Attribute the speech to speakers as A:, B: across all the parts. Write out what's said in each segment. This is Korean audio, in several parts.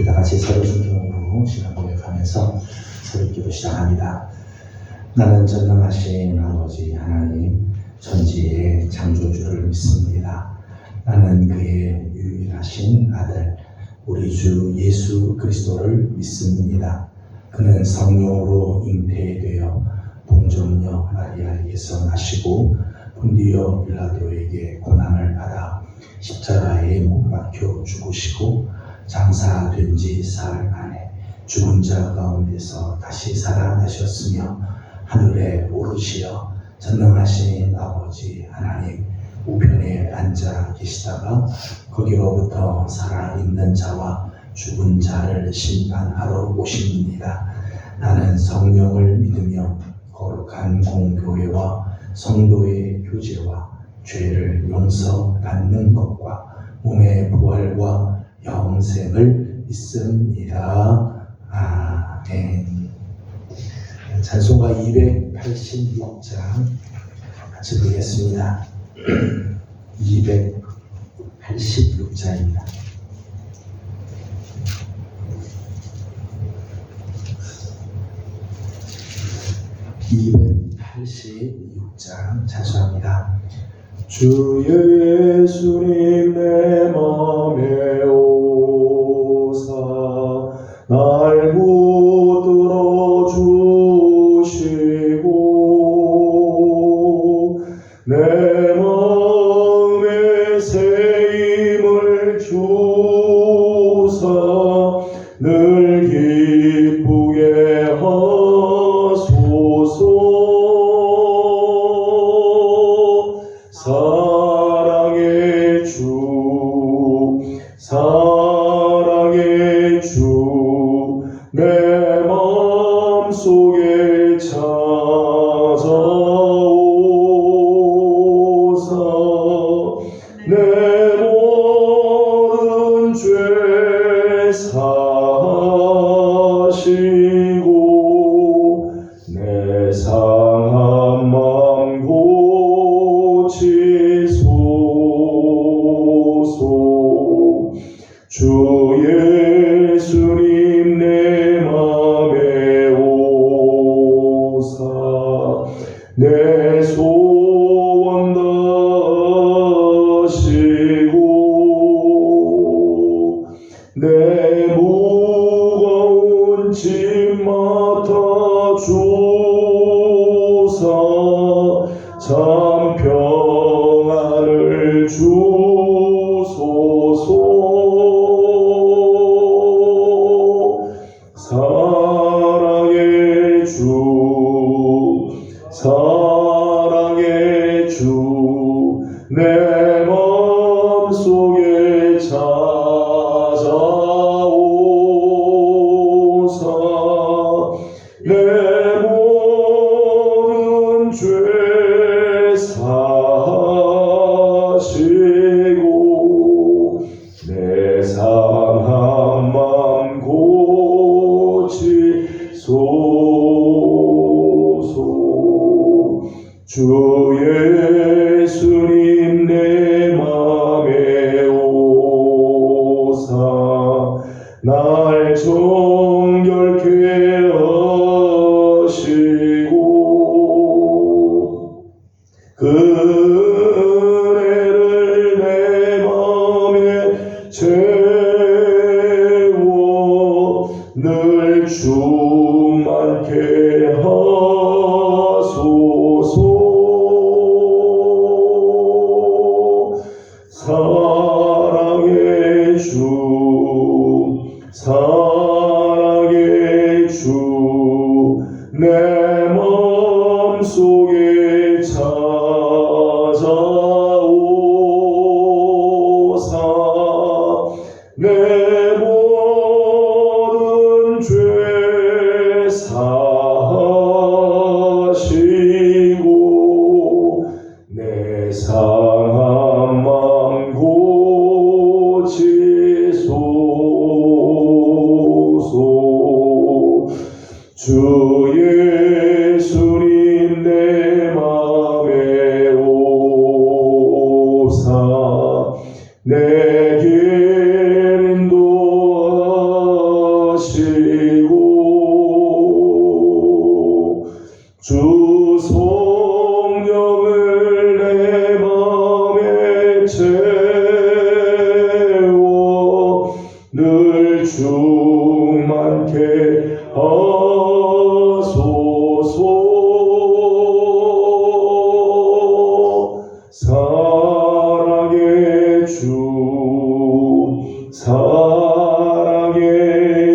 A: 우리 다 같이 서로 순종으로 신앙 고백하면서 서로 기도 시작합니다. 나는 전능하신 아버지 하나님 전지의 창조주를 믿습니다. 나는 그의 유일하신 아들 우리 주 예수 그리스도를 믿습니다. 그는 성령으로 잉태되어 동정녀 마리아에게서 나시고 본디오 빌라도에게 고난을 받아 십자가에 못 박혀 죽으시고 장사된 지 사흘 만에 죽은 자 가운데서 다시 살아나셨으며 하늘에 오르시어 전능하신 아버지 하나님 우편에 앉아 계시다가 거기로부터 살아있는 자와 죽은 자를 심판하러 오십니다. 나는 성령을 믿으며 거룩한 공교회와 성도의 교제와 죄를 용서받는 것과 몸의 부활과 영생을 믿습니다. 아멘. 찬송가 286장 같이 부르겠습니다. 286장입니다. 찬송합니다. 주 예수님 내 맘에 오사 날 붙들어 주시고 내 마음에 새 힘을 주사 늘 기쁘게 하소서. 사랑의 주, 내 마음속에 찾아오사 내 모든 죄 사시고 내 상한 맘 고치소서. 주 예수님 내 맘에 오사 내 소원 다시고 내 무거운 짐 맡아 주사 참 평안을 주소서. 사랑의 주, 내 마음속에 찾아오사 내 모든 죄 사시고 내 상한 맘 고치소서. 주 예수님 내 맘에 오사 날 정결케 하시고 그 은혜를 내 맘에 채워 늘 충만케 하소서. 사랑의 주, 내 마음속에 찾아오사 내 모든 죄 사시고 내 상한 맘 고치소서. 주 예수님 내 맘에 오사 내 길 인도하소서. 사랑의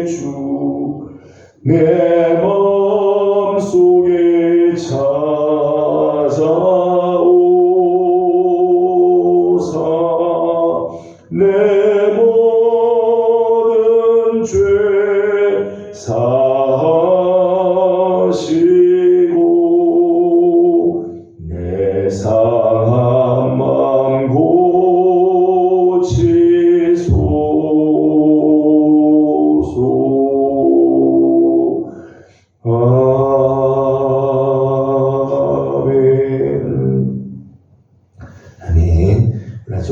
A: 주 내 마음속에 찾아오사 내 모든 죄 사하시고 내 상한 맘 고치소서. 아멘.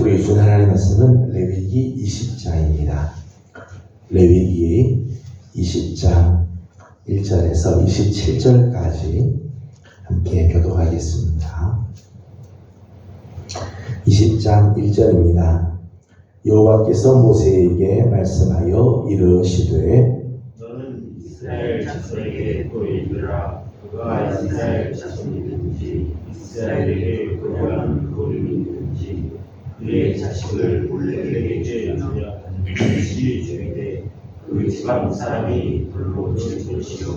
A: 우리 주신 하나님의 말씀은 레위기 20장입니다. 레위기 20장 1절에서 27절까지 함께 교독하겠습니다. 20장 1절입니다. 여호와께서 모세에게 말씀하여 이르시되
B: 너는 이스라엘 자손에게 또 이르라. 그가 이스라엘 자손이든지 이스라엘에게 거류하는 거류민이든지 그의 자식을 몰렉에게 주냐 반드시 죽이되 그 지방 사람이 불로 칠 것이요.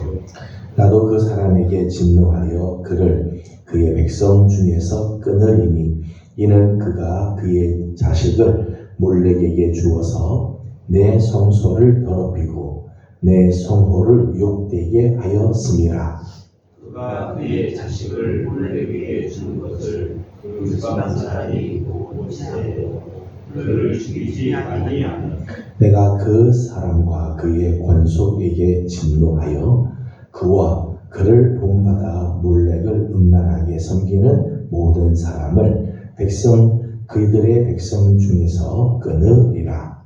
A: 나도 그 사람에게 진노하여 그를 그의 백성 중에서 끊으리니 이는 그가 그의 자식을 몰렉에게 주어서 내 성소를 더럽히고 내 성호를 욕되게 하였음이라.
B: 그가 그의 자식을 몰렉에게 주는 것을 그 지방 사람이 보고 치되 그를 죽이지 아니하면
A: 내가 그 사람과 그의 권속에게 진노하여 그와 그를 본받아 몰렉을 음란하게 섬기는 모든 사람을 그들의 백성 중에서 끊으리라.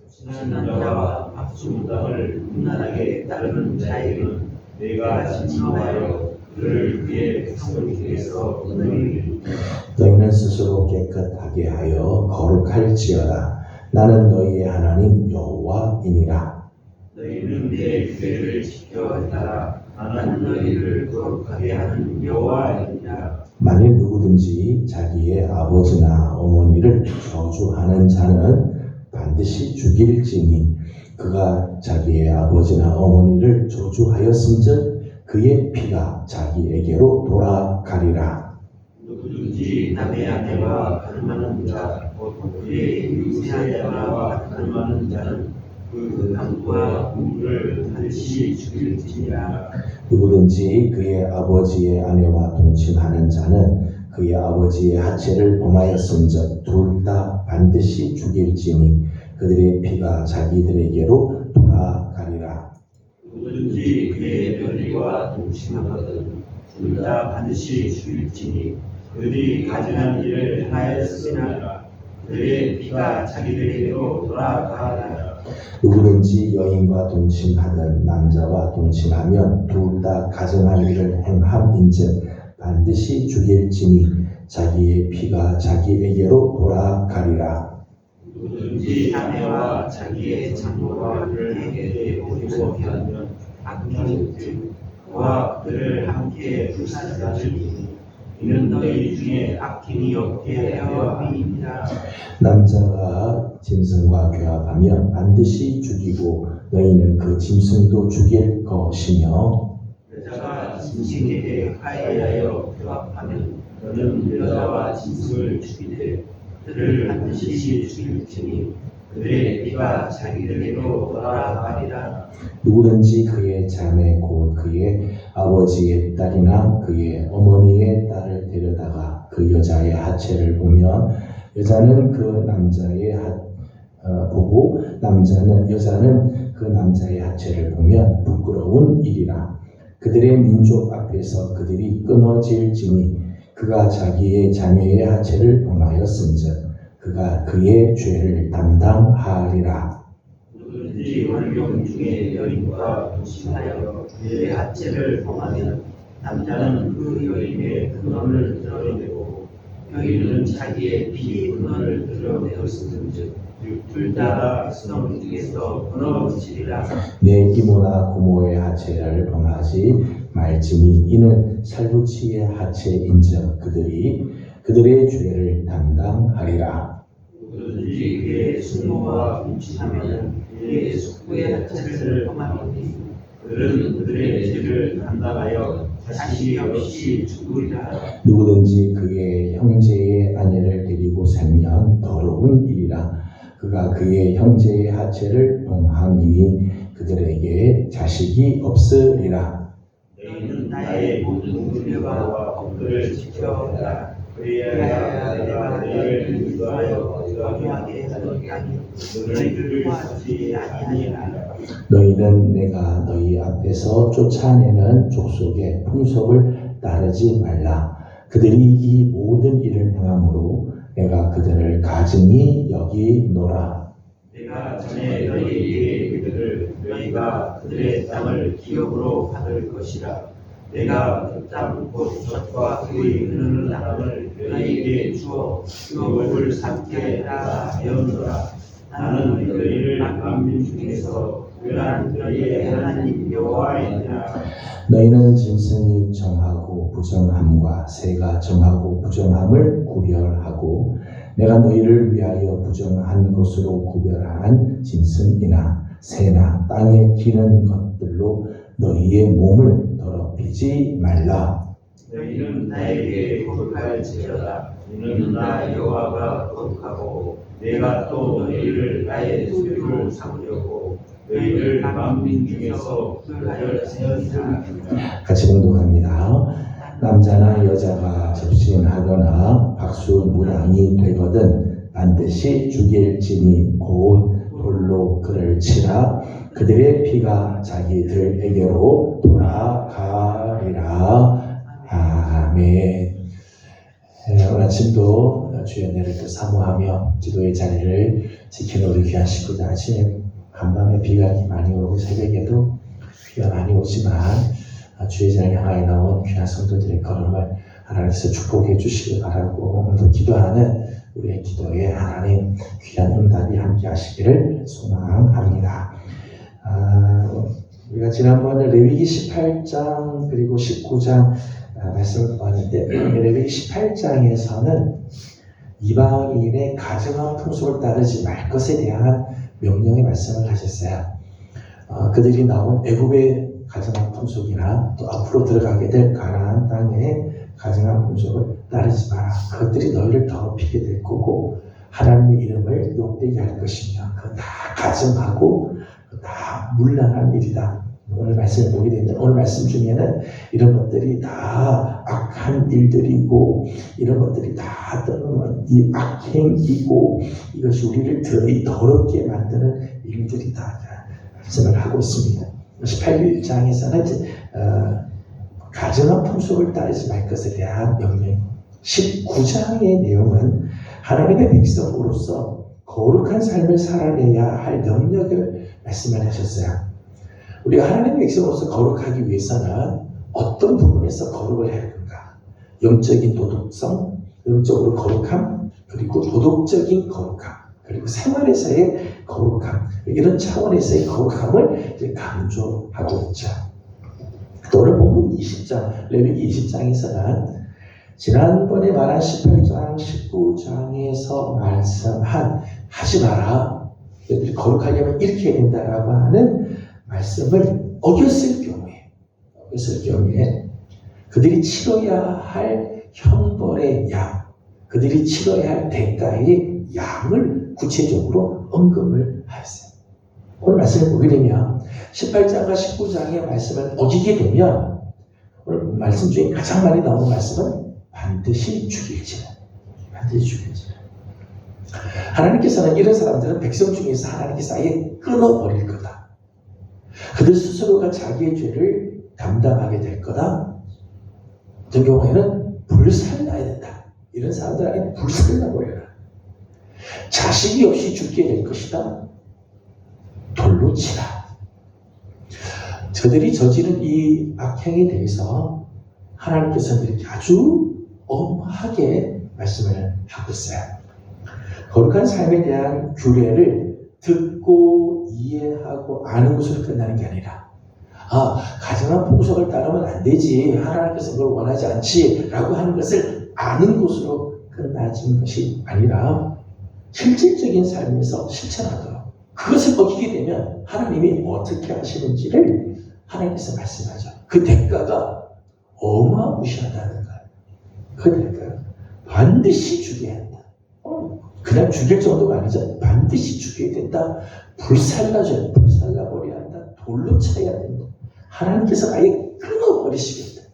B: 신한 자와 박수무당을 음란하게 따르는 자에게는 내가 진노하여 그를 그의 백성 중에서 끊으리니
A: 너희는 스스로 깨끗하게 하여 거룩할지어다. 나는 너희의 하나님 여호와이니라.
B: 너희는 내 규례를 지켜 따라 나는 너희를 거룩하게 하는 여호와이니라.
A: 만일 누구든지 자기의 아버지나 어머니를 저주하는 자는 반드시 죽일지니 그가 자기의 아버지나 어머니를 저주하였음즉 그의 피가 자기에게로 돌아가리라.
B: 누구든지 남의 아내와 가늠하는 자, 그의 유세한 자와 가늠하는 자는 그 남과 부부를 반드시 죽일지니라.
A: 누구든지 그의 아버지의 아내와 동침하는 자는 그의 아버지의 하체를 범하였음즉 둘 다 반드시 죽일지니 그들의 피가 자기들에게로 돌아가리라.
B: 누구든지 그의 며느리와 동침하거든 둘 다 반드시 죽일지니 그들이 가증한 일을 행하였으나 그들의 피가 자기들에게로 돌아가리라.
A: 누구든지 여인과 동침하든 남자와 동침하면 둘 다 가증한 일을 행함인즉 반드시 죽일지니 자기의 피가 자기에게로 돌아가리라.
B: 누구든지 아내와 자기의 장모가 그에게 오히려 하면 악령즉 그와 그들을 함께 불살라주니 이는 너희 중에 악행이 없게 하여 함이니라.
A: 남자가 짐승과 교합하면 반드시 죽이고 너희는 그 짐승도 죽일 것이며
B: 여자가 짐승에게 하야하여 교합하면 너는 여자와 짐승을 죽이되 그들을 반드시 죽일지니 그들의 피가 자기들에게로 돌아가리라.
A: 누구든지 그의 자매 곧 그의 아버지의 딸이나 그의 어머니의 딸을 데려다가 그 여자의 하체를 보면 여자는 그 남자의 보고 여자는 그 남자의 하체를 보면 부끄러운 일이라. 그들의 민족 앞에서 그들이 끊어질지니 그가 자기의 자매의 하체를 범하였음즉 그가 그의 죄를 담당하리라.
B: 누구든지 월경 중에 여인과 동침하여 그의 하체를 범하면 남자는 그 여인의 근원을 드러내고 여인은 자기의 피 근원을 드러내었음즉 둘 다 백성 중에서 끊어지리라.
A: 내 이모나 고모의 하체를 범하지 말지니 이는 살부치의 하체인즉 그들이 그들의 죄를 담당하리라.
B: 누구든지 그의 숙모와 음침하면 그의 숙부의 하체를 범하노니 그들은 그들의 죄를 담당하여 자식이 없이 죽으리라.
A: 누구든지 그의 형제의 아내를 데리고 살면 더러운 일이라. 그가 그의 형제의 하체를 범함이니 그들에게 자식이 없으리라.
B: 너희는 나의 모든 규례와 법들을 지켜라. 그래야 내가 너희를 인도하여 거주하게 하리니 너희를 구하지 아니하리라.
A: 너희는 내가 너희 앞에서 쫓아내는 족속의 풍속을 따르지 말라. 그들이 이 모든 일을 행함으로 내가 그들을 가증히 여기노라.
B: 내가 전에 너희에게 이르기를 너희가 그들의 땅을 기업으로 받을 것이라. 내가 그 땅 곧 젖과 꿀이 흐르는 땅을 너희에게 주어 유업을 삼게 하라 하였노라. 나는 너희를 만민 중에서 그러한 너희의 하나님 여호와이니라.
A: 너희는 짐승이 정하고 부정함과 새가 정하고 부정함을 구별하고 내가 너희를 위하여 부정한 것으로 구별한 짐승이나 새나 땅에 기는 것들로 너희의 몸을 더럽히지 말라.
B: 너희는 나에게 거룩할지어다. 너는 나 여호와가 거룩하고 내가 또 너희를 나의 소유로 삼으려고 너희를 만민 중에서 구별하였으니라.
A: 같이 공동합니다. 남자나 여자가 접신하거나 박수무당이 되거든 반드시 죽일지니 곧 돌로 그를 치라. 그들의 피가 자기들에게로 돌아가리라. 아멘. 오늘 아침도 주의 은혜를 또 사모하며 기도의 자리를 지키는 우리 귀한 식구들, 아침에 간밤에 비가 많이 오고 새벽에도 비가 많이 오지만 주의 자리를 향하여 나온 귀한 성도들의 걸음을 하나님께서 축복해 주시기 바라고, 오늘도 기도하는 우리의 기도에 하나님 귀한 응답이 함께 하시기를 소망합니다. 우리가 지난번에 레위기 18장 그리고 19장 말씀을 보았는데, 레위기 18장에서는 이방인의 가증한 풍속을 따르지 말 것에 대한 명령의 말씀을 하셨어요. 그들이 나온 애굽의 가증한 풍속이나 또 앞으로 들어가게 될 가나안 땅의 가증한 풍속을 따르지 마라. 그것들이 너희를 더럽히게 될 거고 하나님의 이름을 욕되게 할 것이며 그건 다 가증하고 다 문란한 일이다. 오늘 말씀을 보게 되면 오늘 말씀 중에는 이런 것들이 다 악한 일들이고 이런 것들이 다 떠나는 이 악행이고 이것이 우리를 더럽게 만드는 일들이다. 말씀을 하고 있습니다. 18장에서는 가증한 풍속을 따르지 말 것에 대한 명령, 19장의 내용은 하나님의 백성으로서 거룩한 삶을 살아내야 할 능력을 말씀을 하셨어요. 우리가 하나님의 백성으로서 거룩하기 위해서는 어떤 부분에서 거룩을 해야 하는가? 영적인 도덕성, 영적으로 거룩함, 그리고 도덕적인 거룩함, 그리고 생활에서의 거룩함, 이런 차원에서의 거룩함을 이제 강조하고 있죠. 또 오늘 본문 20장, 레위기 20장에서는 지난번에 말한 18장, 19장에서 말씀한 하지 마라, 너희들이 거룩하려면 이렇게 해야 된다라고 하는 말씀을 어겼을 경우에 그들이 치러야 할 형벌의 양, 그들이 치러야 할 대가의 양을 구체적으로 언급을 하였어요. 오늘 말씀을 보게 되면 18장과 19장의 말씀을 어기게 되면 오늘 말씀 중에 가장 많이 나오는 말씀은 반드시 죽일지는. 하나님께서는 이런 사람들은 백성 중에서 하나님께서 아예 끊어버릴 거다. 그들 스스로가 자기의 죄를 담당하게 될 거다. 어떤 경우에는 불살라야 된다. 이런 사람들에게 불살라버려라. 자식이 없이 죽게 될 것이다. 돌로 치라. 저들이 저지른 이 악행에 대해서 하나님께서는 이렇게 아주 엄하게 말씀을 하고 있어요. 거룩한 삶에 대한 규례를 듣고 이해하고 아는 것으로 끝나는 게 아니라, 가증한 풍속을 따르면 안 되지, 하나님께서 그걸 원하지 않지 라고 하는 것을 아는 것으로 끝나진 것이 아니라 실질적인 삶에서 실천하도록 그것을 먹이게 되면 하나님이 어떻게 하시는지를 하나님께서 말씀하죠. 그 대가가 어마무시하다는 거예요. 그 대가가 반드시 죽여야 한다. 그냥 죽일 정도가 아니죠. 반드시 죽여야 된다. 불살라줘야, 불살라버려야 한다. 돌로 쳐야 된다. 하나님께서 아예 끊어버리시겠다.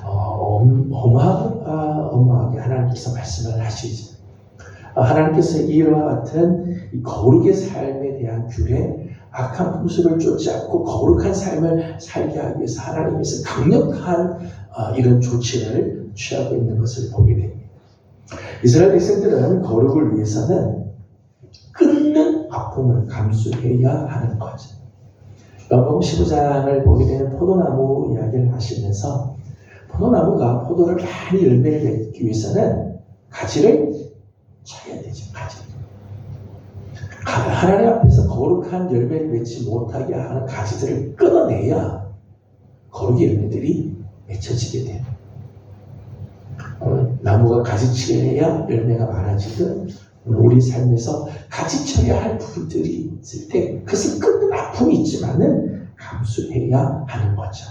A: 어마어마하게 하나님께서 말씀을 하시죠. 하나님께서 이와 같은 이 거룩의 삶에 대한 규례, 악한 풍습을 쫓지 않고 거룩한 삶을 살게 하기 위해서 하나님께서 강력한 이런 조치를 취하고 있는 것을 보게 됩니다. 이스라엘 백성들은 거룩을 위해서는 끊는 아픔을 감수해야 하는 거죠. 요한복음 15장을 보게 되면 포도나무 이야기를 하시면서 포도나무가 포도를 많이 열매를 맺기 위해서는 가지를 쳐야 되죠. 가지. 하나님 앞에서 거룩한 열매를 맺지 못하게 하는 가지들을 끊어내야 거룩의 열매들이 맺혀지게 돼요. 나무가 가지치기를 해야 열매가 많아지듯 우리 삶에서 가지쳐야 할 부분들이 있을 때 그것을 끊는 아픔이 있지만은 감수해야 하는 거죠.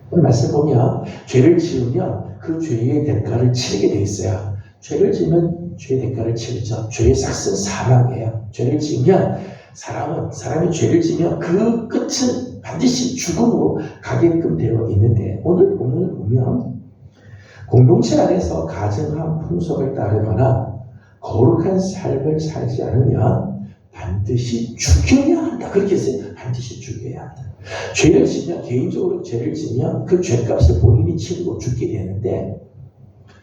A: 오늘 말씀 보면 죄를 지으면 그 죄의 대가를 치르게 돼 있어요. 죄를 지으면 죄의 대가를 치르죠. 죄의 삭은 사망이에요. 죄를 지으면 사람이 죄를 지으면 그 끝은 반드시 죽음으로 가게끔 되어 있는데 오늘 본문을 보면 공동체 안에서 가증한 풍속을 따르거나 거룩한 삶을 살지 않으면 반드시 죽여야 한다. 그렇게 했어요. 반드시 죽여야 한다. 죄를 지면, 개인적으로 죄를 지면 그 죄값을 본인이 치르고 죽게 되는데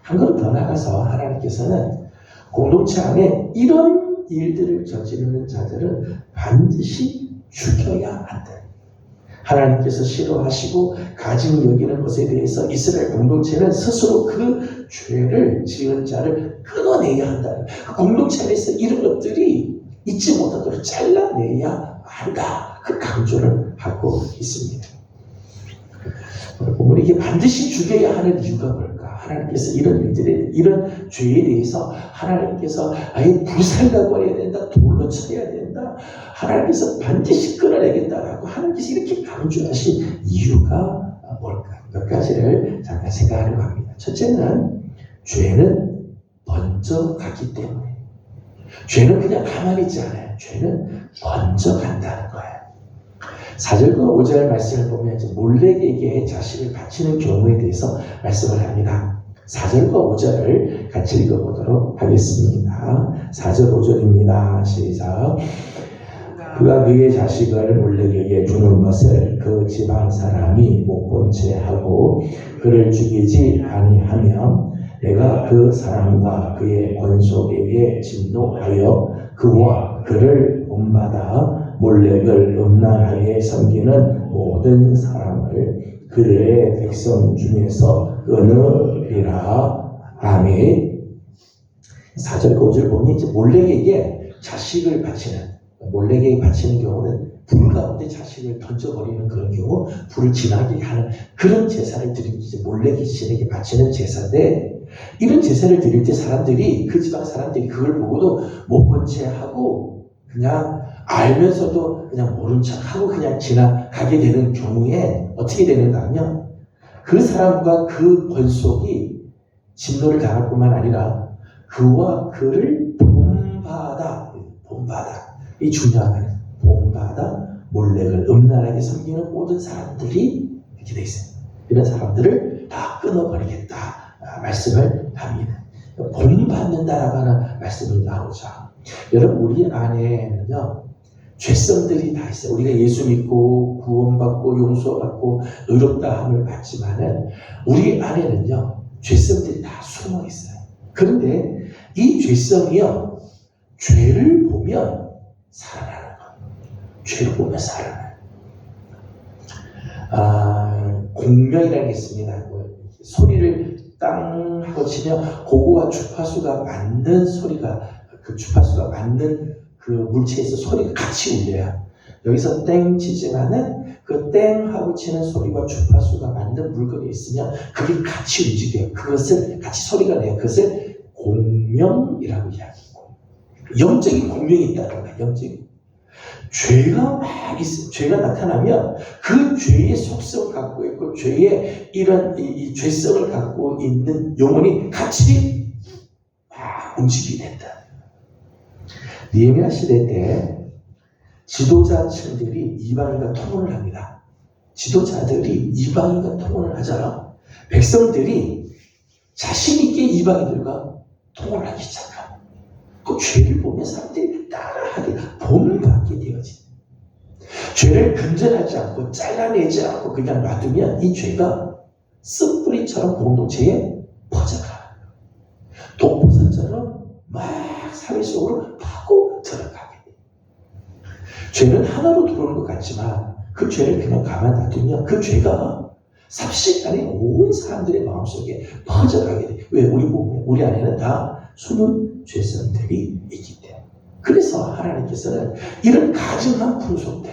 A: 한 걸음 더 나가서 하나님께서는 공동체 안에 이런 일들을 저지르는 자들은 반드시 죽여야 한다. 하나님께서 싫어하시고 가증 여기는 것에 대해서 이스라엘 공동체는 스스로 그 죄를 지은 자를 끊어내야 한다. 그 공동체 안에서 이런 것들이 잊지 못하도록 잘라내야 한다. 그 강조를 하고 있습니다. 보면 이게 반드시 죽여야 하는 이유가 뭘까? 하나님께서 이런 죄에 대해서 하나님께서 아예 불살라버려야 된다, 돌로 쳐야 된다, 하나님께서 반드시 끊어내겠다라고 하나님께서 이렇게 강조하신 이유가 뭘까? 몇 가지를 잠깐 생각하려고 합니다. 첫째는 죄는 먼저 가기 때문에. 죄는 그냥 가만히 있지 않아요. 죄는 먼저 간다는 거예요. 4절과 5절 말씀을 보면 몰렉에게 자식을 바치는 경우에 대해서 말씀을 합니다. 4절과 5절을 같이 읽어보도록 하겠습니다. 4절 5절입니다. 시작. 그가 그의 자식을 몰렉에게 주는 것을 그 지방 사람이 못 본 채 하고 그를 죽이지 아니하면 내가 그 사람과 그의 권속에게 진노하여 그와 그를 본받아 몰렉을 음란하게 섬기는 모든 사람을 그의 백성 중에서 끊으리라. 아멘. 4절 5절 보니 이제 몰렉에게 자식을 바치는, 몰렉에게 바치는 경우는 불 가운데 자식을 던져버리는 그런 경우, 불을 지나게 하는 그런 제사를 드리는 이제 몰렉이 신에게 바치는 제사인데, 이런 제사를 드릴 때 사람들이, 그 지방 사람들이 그걸 보고도 못 본 채 하고 그냥 알면서도 그냥 모른 척 하고 그냥 지나가게 되는 경우에 어떻게 되는가 하면 그 사람과 그 권속이 진노를 당할 뿐만 아니라 그와 그를 본받아 이 중요한 말이에요. 본받아 몰렉을 음란하게 섬기는 모든 사람들이 이렇게 돼 있어요. 이런 사람들을 다 끊어버리겠다 말씀을 합니다. 본받는다라고 하는 말씀이 나오죠. 여러분, 우리 안에는요 죄성들이 다 있어요. 우리가 예수 믿고 구원받고 용서받고 의롭다함을 받지만은 우리 안에는요 죄성들이 다 숨어 있어요. 그런데 이 죄성이요 죄를 보면 살아나는 거예요. 죄를 보면 살아나요. 공명이라는 게 있습니다. 소리를 땅 하고 치면 고고와 주파수가 맞는 소리가, 그 주파수가 맞는 그 물체에서 소리가 같이 울려요. 여기서 땡 치지만은 그 땡 하고 치는 소리와 주파수가 맞는 물건이 있으면 그게 같이 움직여요. 그것을 같이 소리가 내요. 그것을 공명이라고 이야기하고. 영적인 공명이 있다는 거야. 영적인. 죄가 막 있어. 죄가 나타나면 그 죄의 속성을 갖고 있고 죄의 이런 이 죄성을 갖고 있는 영혼이 같이 막 움직이게 된다. 느헤미야 시대 때 지도자층들이 이방인과 통혼을 합니다. 지도자들이 이방인과 통혼을 하잖아. 백성들이 자신 있게 이방인들과 통혼을 하기 시작합니다. 그 죄를 보면 사람들이 따라하게 본받게 되어지. 죄를 근절하지 않고 잘라내지 않고 그냥 놔두면 이 죄가 쓱뿌리처럼 공동체에 퍼져가. 독버섯처럼 막 사회 속으로 파고 들어가게 돼. 죄는 하나로 들어오는 것 같지만 그 죄를 그냥 가만 놔두면 그 죄가 삽시간에 온 사람들의 마음속에 퍼져가게 돼. 왜? 우리 안에는 다 숨은 죄성들이 있기 때문에. 그래서 하나님께서는 이런 가증한 풍속들,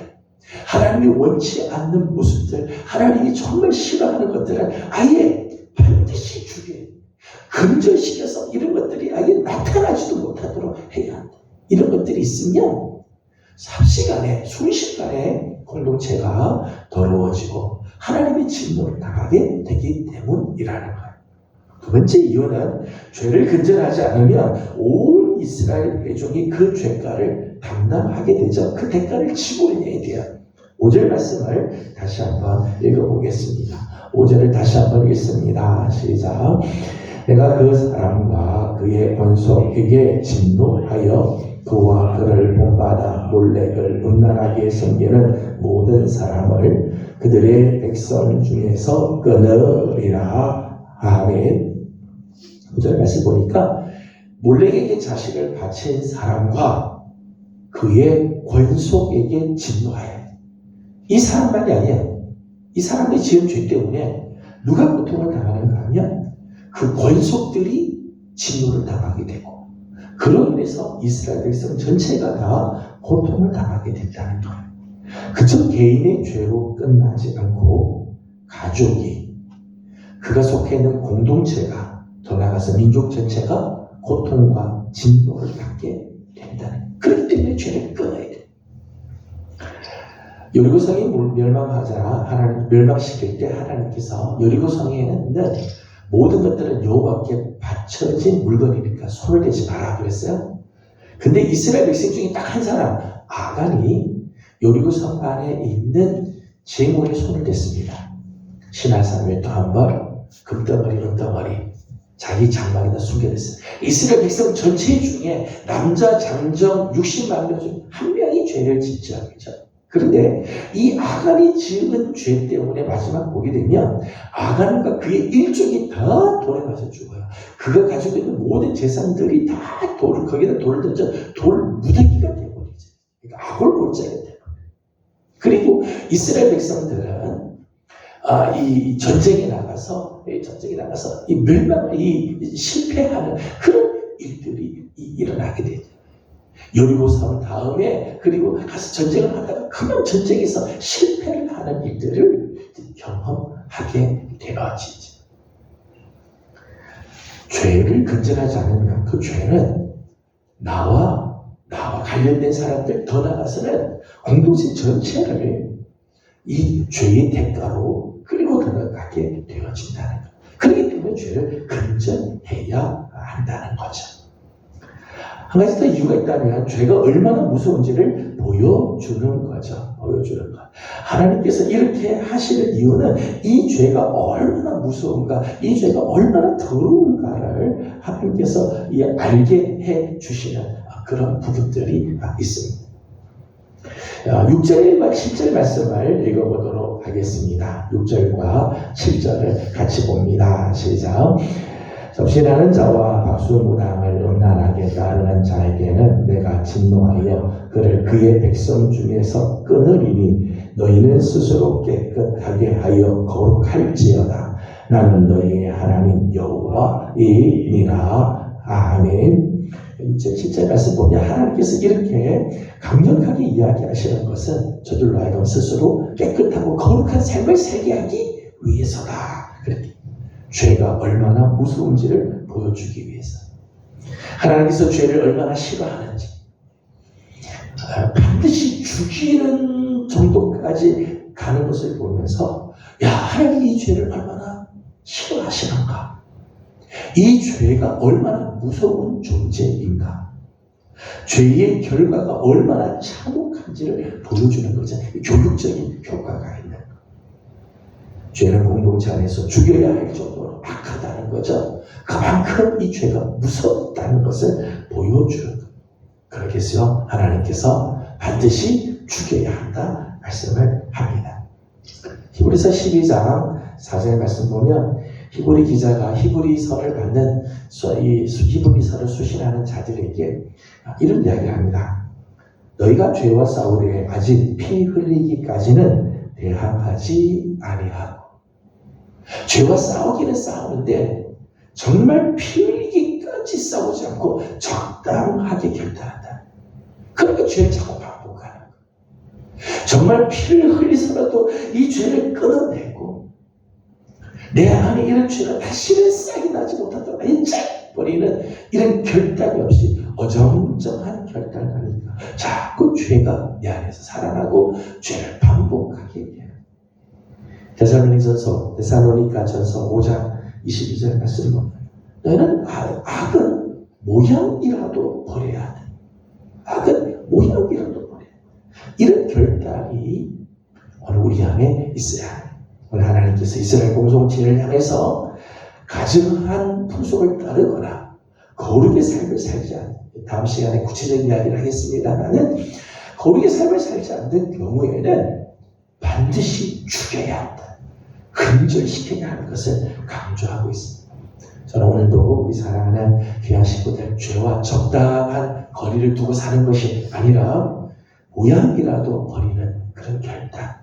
A: 하나님이 원치 않는 모습들, 하나님이 정말 싫어하는 것들을 아예 반드시 주게 근절시켜서 이런 것들이 아예 나타나지도 못하도록 해야 한다. 이런 것들이 있으면 삽시간에, 순식간에 공동체가 더러워지고 하나님의 진노를 당하게 되기 때문이라는 거예요. 두 번째 이유는 죄를 근절하지 않으면 온 이스라엘 회중이 그 죄가를 담당하게 되죠. 그 대가를 지불해야 돼요. 5절 말씀을 다시 한번 읽어보겠습니다. 5절을 다시 한번 읽습니다. 시작. 내가 그 사람과 그의 권속에게 진노하여 그와 그를 본받아 몰렉을 음란하게 섬기는 모든 사람을 그들의 백성 중에서 끊으리라. 아멘. 5절 말씀 보니까 몰렉에게 자식을 바친 사람과 그의 권속에게 진노하여. 이 사람만이 아니에요. 이 사람이 지은 죄 때문에 누가 고통을 당하는가 하면 그 권속들이 진노를 당하게 되고 그로 인해서 이스라엘 백성 전체가 다 고통을 당하게 된다는 거예요. 그저 개인의 죄로 끝나지 않고 가족이, 그가 속해 있는 공동체가, 더 나아가서 민족 전체가 고통과 진노를 받게 된다는 거예요. 그렇기 때문에 죄를 끊어야 돼요. 여리고성이 멸망하자 하나님 멸망시킬 때 하나님께서 여리고성에는 모든 것들은 여호와께 바쳐진 물건이니까 손을 대지 마라 그랬어요. 근데 이스라엘 백성 중에 딱 한 사람 아간이 여리고성 안에 있는 제물에 손을 댔습니다. 신하사무엘 또 한 번 금덩어리 은덩어리 자기 장막에다 숨겨냈어요. 이스라엘 백성 전체 중에 남자 장정 60만 명 중 한 명이 죄를 짓지 않겠죠. 그런데 이 아간이 지은 죄 때문에 마지막 보게 되면 아간과 그의 일족이 다 돌에 맞아 죽어요. 그가 가지고 있는 모든 재산들이 다 거기다 돌을 던져 돌 무더기가 되어버리죠. 그러니까 악골골짜기가 되어버려요. 그리고 이스라엘 백성들은 이 전쟁에 나가서 이 실패하는 그런 일들이 일어나게 되죠. 여리고 싸운 다음에 그리고 가서 전쟁을 하다가 그만 전쟁에서 실패를 하는 일들을 경험하게 되어지죠. 죄를 근절하지 않으면 그 죄는 나와 관련된 사람들, 더 나아가서는 공동체 전체를 이 죄의 대가로 끌고 들어가게 되어진다는 것. 그렇기 때문에 죄를 근절해야 한다는 거죠. 한 가지 더 이유가 있다면 죄가 얼마나 무서운지를 보여주는 거죠. 보여주는 것. 하나님께서 이렇게 하시는 이유는 이 죄가 얼마나 무서운가, 이 죄가 얼마나 더러운가를 하나님께서 알게 해 주시는 그런 부분들이 있습니다. 6절 7절 말씀을 읽어보도록 하겠습니다. 6절과 7절을 같이 봅니다. 시작. 접신하는 자와 박수무당을 음란하게 따르는 자에게는 내가 진노하여 그를 그의 백성 중에서 끊으리니 너희는 스스로 깨끗하게 하여 거룩할지어다. 나는 너희의 하나님 여호와이니라. 아멘. 7절 말씀 보면 하나님께서 이렇게 강력하게 이야기하시는 것은 저들로 하여금 스스로 깨끗하고 거룩한 삶을 살게 하기 위해서다. 그렇게 죄가 얼마나 무서운지를 보여주기 위해서. 하나님께서 죄를 얼마나 싫어하는지, 반드시 죽이는 정도까지 가는 것을 보면서, 야, 하나님이 이 죄를 얼마나 싫어하시는가, 이 죄가 얼마나 무서운 존재인가, 죄의 결과가 얼마나 참혹한지를 보여주는 거죠. 교육적인 효과가 있는 거. 죄는 공동체 안에서 죽여야 할 정도로 악하다는 거죠. 그만큼 이 죄가 무섭다는 것을 보여주는 것. 그렇게 해서 하나님께서 반드시 죽여야 한다 말씀을 합니다. 히브리서 12장 4절 말씀 보면 히브리 기자가 히브리서를 받는 이 히브리서를 수신하는 자들에게 이런 이야기를 합니다. 너희가 죄와 싸우되 아직 피 흘리기까지는 대항하지 아니하고, 죄와 싸우기는 싸우는데 정말 피 흘리기까지 싸우지 않고 적당하게 결단한다. 그러니까 죄를 자꾸 반복하는 거예요. 정말 피를 흘리서라도 이 죄를 끊어내고 내 안에 이런 죄가 다시는 싹이 나지 못하도록 버리는 이런 결단이 없이 어정쩡한 결단을 하니까 자꾸 죄가 내 안에서 살아나고 죄를 반복하게 돼요. 데살로니가전서 5장 22절 말씀 보면 너희는 악은 모양이라도 버려야 돼. 악은 모양이라도 버려야 돼. 이런 결단이 오늘 우리 안에 있어야 해. 오늘 하나님께서 이스라엘 공동체를 향해서 가증한 풍속을 따르거나 거룩의 삶을 살지 않는, 다음 시간에 구체적인 이야기를 하겠습니다만은 거룩의 삶을 살지 않는 경우에는 반드시 죽여야 한다, 근절시켜야 하는 것을 강조하고 있습니다. 저는 오늘도 우리 사랑하는 귀한 식구들, 죄와 적당한 거리를 두고 사는 것이 아니라 모양이라도 버리는 그런 결단,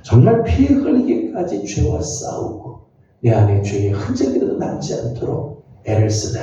A: 정말 피 흘리기까지 죄와 싸우고 내 안에 죄의 흔적이라도 남지 않도록 애를 쓰는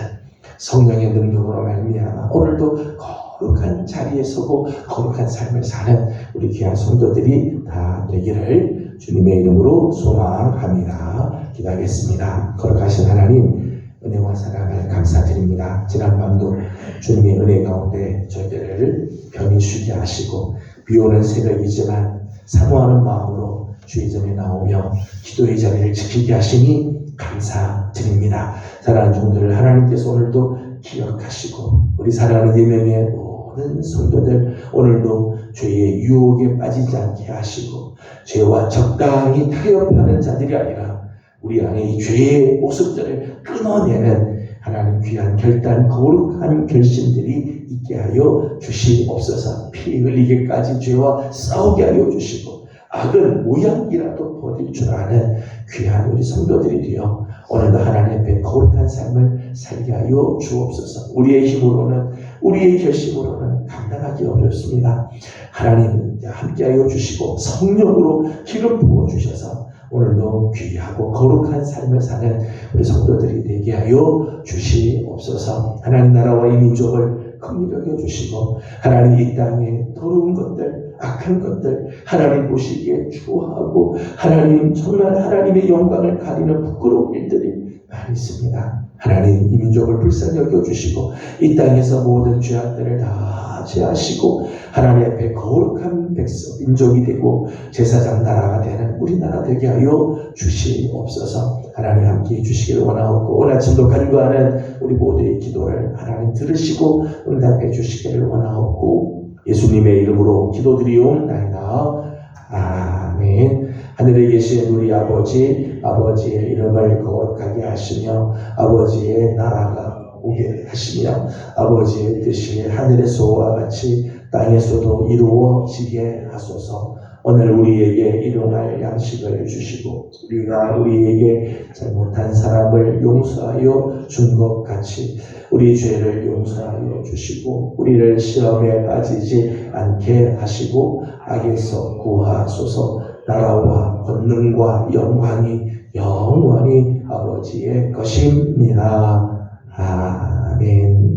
A: 성령의 능력으로 말미암아 오늘도 거룩한 자리에 서고 거룩한 삶을 사는 우리 귀한 성도들이 다 되기를 주님의 이름으로 소망합니다. 기도하겠습니다. 거룩하신 하나님, 은혜와 사랑을 감사드립니다. 지난밤도 주님의 은혜 가운데 저희들을 편히 쉬게 하시고 비오는 새벽이지만 사모하는 마음으로 주의 전에 나오며 기도의 자리를 지키게 하시니 감사드립니다. 사랑하는 종들을 하나님께서 오늘도 기억하시고 우리 사랑하는 예명의 모든 성도들 오늘도 죄의 유혹에 빠지지 않게 하시고 죄와 적당히 타협하는 자들이 아니라 우리 안에 이 죄의 모습들을 끊어내는 하나님 귀한 결단, 거룩한 결심들이 있게 하여 주시옵소서. 피 흘리기까지 죄와 싸우게 하여 주시고 악은 모양이라도 버릴 줄 아는 귀한 우리 성도들이 되어 오늘도 하나님 앞에 거룩한 삶을 살게 하여 주옵소서. 우리의 힘으로는, 우리의 결심으로는 감당하기 어렵습니다. 하나님 함께하여 주시고 성령으로 기름 부어주셔서 오늘도 귀하고 거룩한 삶을 사는 우리 성도들이 되게 하여 주시옵소서. 하나님 나라와 이 민족을 긍휼히 여겨주시고 하나님 이 땅에 더러운 것들, 악한 것들 하나님 보시기에 추하고 하나님 정말 하나님의 영광을 가리는 부끄러운 일들이 많이 있습니다. 하나님 이 민족을 불쌍히 여겨주시고 이 땅에서 모든 죄악들을 다 제하시고 하나님 앞에 거룩한 백성 민족이 되고 제사장 나라가 되는 우리나라 되게 하여 주시옵소서. 하나님 함께해 주시기를 원하옵고 오늘 아침도 간구하는 우리 모두의 기도를 하나님 들으시고 응답해 주시기를 원하옵고 예수님의 이름으로 기도드리옵나이다. 아멘. 하늘에 계신 우리 아버지, 아버지의 이름을 거룩하게 하시며 아버지의 나라가 오게 하시며 아버지의 뜻이 하늘에서와 같이 땅에서도 이루어지게 하소서. 오늘 우리에게 일용할 양식을 주시고 우리가 우리에게 잘못한 사람을 용서하여 준 것 같이 우리 죄를 용서하여 주시고 우리를 시험에 빠지지 않게 하시고 악에서 구하소서. 나라와 권능과 영광이 영원히 아버지의 것입니다. 아멘.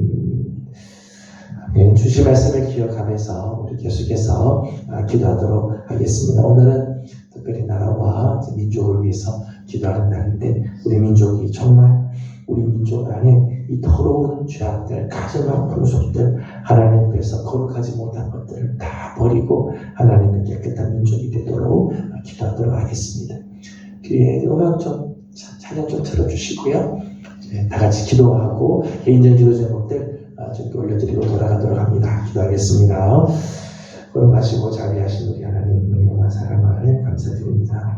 A: 주신 말씀을 기억하면서 우리 계속해서 기도하도록 하겠습니다. 오늘은 특별히 나라와 민족을 위해서 기도하는 날인데 우리 민족이 정말 우리 민족 안에 이 더러운 죄악들, 가증한 풍속들, 하나님 앞에서 거룩하지 못한 것들을 다 버리고 하나님의 깨끗한 민족이 되도록 기도하도록 하겠습니다. 교회 음악 좀 찬양 좀 틀어주시고요. 네, 다 같이 기도하고 개인적인 기도 제목들 좀 올려드리고 돌아가도록 합니다. 기도하겠습니다. 걸어가시고 자비하신 우리 하나님 은혜와 사랑을 감사드립니다.